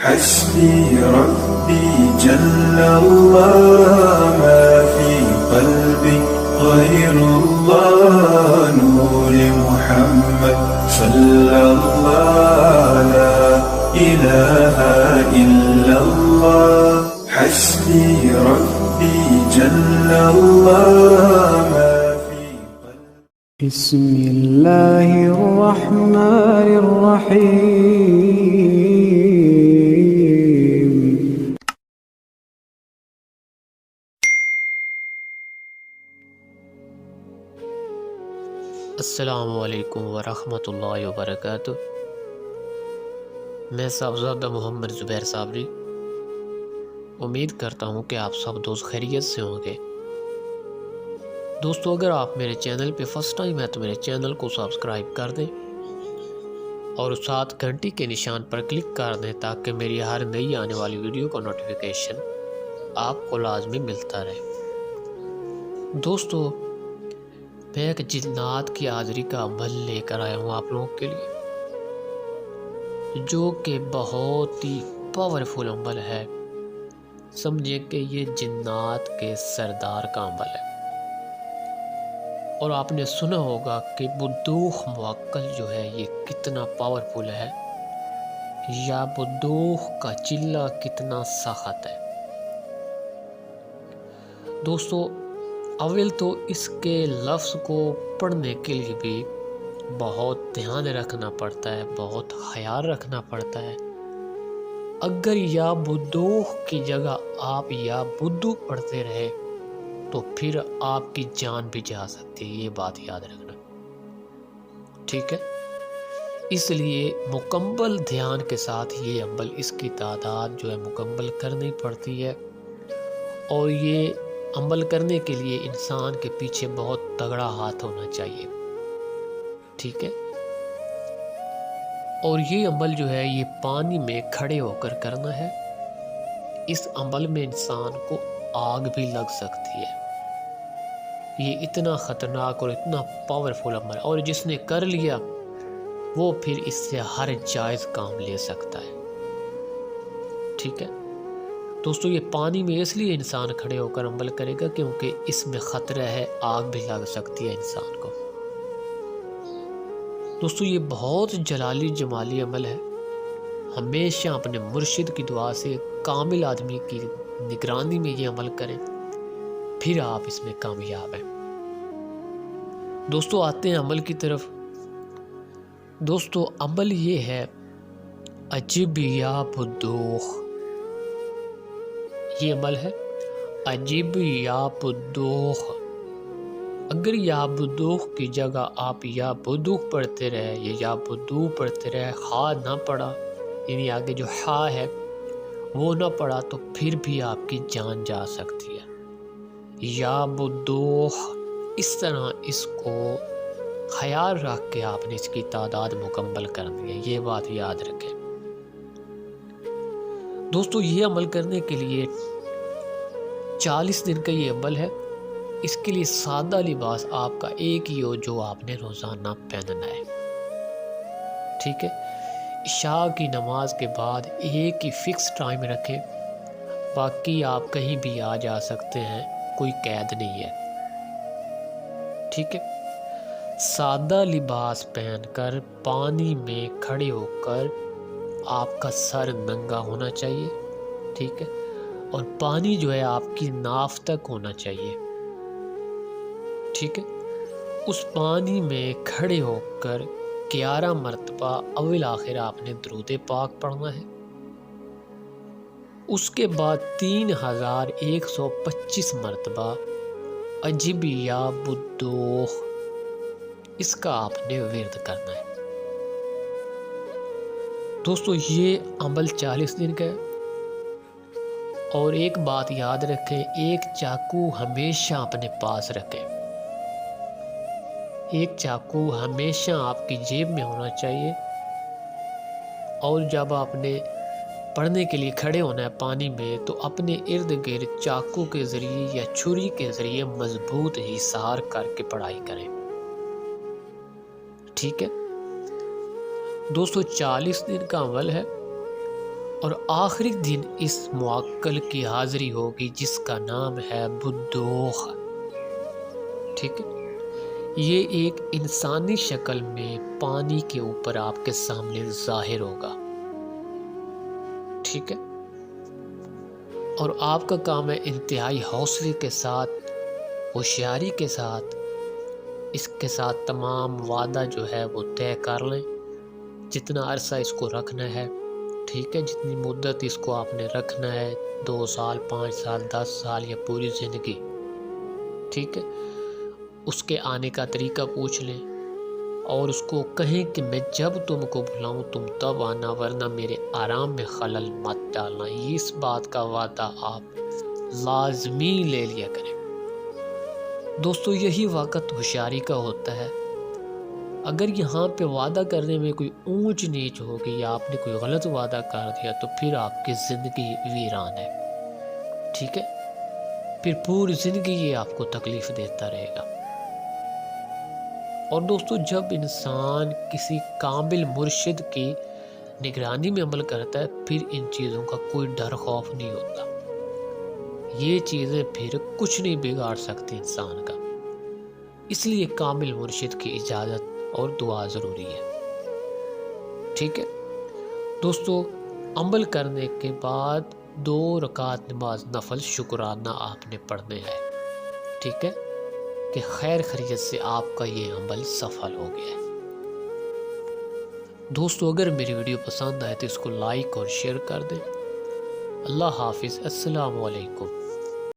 حسبي ربي جل الله ما في قلبي غير الله نور محمد صلى الله لا إله إلا الله حسبي ربي جل الله ما في قلبي بسم الله الرحمن الرحيم السلام علیکم ورحمۃ اللہ وبرکاتہ۔ میں صاحبزادہ محمد زبیر صابری امید کرتا ہوں کہ آپ سب دوست خیریت سے ہوں گے۔ دوستو، اگر آپ میرے چینل پہ فرسٹ ٹائم ہے تو میرے چینل کو سبسکرائب کر دیں اور ساتھ گھنٹی کے نشان پر کلک کر دیں تاکہ میری ہر نئی آنے والی ویڈیو کا نوٹیفیکیشن آپ کو لازمی ملتا رہے۔ دوستو، میں ایک جنات کی حاضری کا عمل لے کر آیا ہوں آپ لوگوں کے لیے، جو کہ بہت ہی پاورفل عمل ہے۔ سمجھیں کہ یہ جنات کے سردار کا عمل ہے، اور آپ نے سنا ہوگا کہ بدوخ موکل جو ہے یہ کتنا پاورفل ہے، یا بدوخ کا چلہ کتنا سخت ہے۔ دوستو، اول تو اس کے لفظ کو پڑھنے کے لیے بھی بہت دھیان رکھنا پڑتا ہے، بہت خیال رکھنا پڑتا ہے۔ اگر یا بدوخ کی جگہ آپ یا بدو پڑھتے رہے تو پھر آپ کی جان بھی جا سکتی ہے، یہ بات یاد رکھنا، ٹھیک ہے؟ اس لیے مکمل دھیان کے ساتھ یہ عمل، اس کی تعداد جو ہے مکمل کرنی پڑتی ہے، اور یہ عمل کرنے کے لیے انسان کے پیچھے بہت تگڑا ہاتھ ہونا چاہیے، ٹھیک ہے؟ اور یہ عمل جو ہے یہ پانی میں کھڑے ہو کر کرنا ہے۔ اس عمل میں انسان کو آگ بھی لگ سکتی ہے۔ یہ اتنا خطرناک اور اتنا پاورفل عمل ہے، اور جس نے کر لیا وہ پھر اس سے ہر جائز کام لے سکتا ہے، ٹھیک ہے؟ دوستو، یہ پانی میں اس لیے انسان کھڑے ہو کر عمل کرے گا کیونکہ اس میں خطرہ ہے، آگ بھی لگ سکتی ہے انسان کو۔ دوستو، یہ بہت جلالی جمالی عمل ہے۔ ہمیشہ اپنے مرشد کی دعا سے کامل آدمی کی نگرانی میں یہ عمل کریں، پھر آپ اس میں کامیاب ہیں۔ دوستو، آتے ہیں عمل کی طرف۔ دوستو، عمل یہ ہے عجب یا بدوخ۔ یہ عمل ہے عجب یا بدوخ۔ اگر یا بدوخ کی جگہ آپ یا بدوخ پڑھتے رہے یا بدو پڑھتے رہے، خا نہ پڑھا، یعنی آگے جو خا ہے وہ نہ پڑھا، تو پھر بھی آپ کی جان جا سکتی ہے۔ یا بدوخ، اس طرح اس کو خیال رکھ کے آپ نے اس کی تعداد مکمل کرنی ہے، یہ بات یاد رکھیں۔ دوستو، یہ عمل کرنے کے لیے 40 دن کا یہ عمل ہے۔ اس کے لیے سادہ لباس آپ کا ایک ہی ہو جو آپ نے روزانہ پہننا ہے، ٹھیک ہے؟ عشاء کی نماز کے بعد ایک ہی فکس ٹائم رکھیں، باقی آپ کہیں بھی آ جا سکتے ہیں، کوئی قید نہیں ہے، ٹھیک ہے؟ سادہ لباس پہن کر پانی میں کھڑے ہو کر آپ کا سر ننگا ہونا چاہیے، ٹھیک ہے؟ اور پانی جو ہے آپ کی ناف تک ہونا چاہیے، ٹھیک ہے؟ اس پانی میں کھڑے ہو کر 11 مرتبہ اول آخر آپ نے درود پاک پڑھنا ہے۔ اس کے بعد 3125 مرتبہ عجب یا بدوخ، اس کا آپ نے ورد کرنا ہے۔ دوستو، یہ عمل 40 دن کا ہے، اور ایک بات یاد رکھیں، ایک چاقو ہمیشہ اپنے پاس رکھیں۔ ایک چاقو ہمیشہ آپ کی جیب میں ہونا چاہیے، اور جب آپ نے پڑھنے کے لیے کھڑے ہونا ہے پانی میں تو اپنے ارد گرد چاقو کے ذریعے یا چھری کے ذریعے مضبوط حصار کر کے پڑھائی کریں، ٹھیک ہے؟ دوستو، 40 دن کا عمل ہے، اور آخری دن اس معقل کی حاضری ہوگی جس کا نام ہے بدوخ، ٹھیک ہے؟ یہ ایک انسانی شکل میں پانی کے اوپر آپ کے سامنے ظاہر ہوگا، ٹھیک ہے؟ اور آپ کا کام ہے انتہائی حوصلے کے ساتھ، ہوشیاری کے ساتھ اس کے ساتھ تمام وعدہ جو ہے وہ طے کر لیں، جتنا عرصہ اس کو رکھنا ہے، ٹھیک ہے؟ جتنی مدت اس کو آپ نے رکھنا ہے، 2 سال، 5 سال، 10 سال یا پوری زندگی، ٹھیک ہے؟ اس کے آنے کا طریقہ پوچھ لیں اور اس کو کہیں کہ میں جب تم کو بلاؤں تم تب آنا، ورنہ میرے آرام میں خلل مت ڈالنا۔ اس بات کا وعدہ آپ لازمی لے لیا کریں۔ دوستو یہی وقت ہوشیاری کا ہوتا ہے۔ اگر یہاں پہ وعدہ کرنے میں کوئی اونچ نیچ ہوگی یا آپ نے کوئی غلط وعدہ کر دیا تو پھر آپ کی زندگی ویران ہے، ٹھیک ہے؟ پھر پوری زندگی یہ آپ کو تکلیف دیتا رہے گا۔ اور دوستو جب انسان کسی کامل مرشد کی نگرانی میں عمل کرتا ہے پھر ان چیزوں کا کوئی ڈر خوف نہیں ہوتا، یہ چیزیں پھر کچھ نہیں بگاڑ سکتی انسان کا۔ اس لیے کامل مرشد کی اجازت اور دعا ضروری ہے، ٹھیک ہے دوستو؟ عمل کرنے کے بعد 2 رکعت نماز نفل شکرانہ آپ نے پڑھنے ہیں، ٹھیک ہے؟ کہ خیر خیریت سے آپ کا یہ عمل سفل ہو گیا ہے۔ دوستو اگر میری ویڈیو پسند آئے تو اس کو لائک اور شیئر کر دیں۔ اللہ حافظ، السلام علیکم۔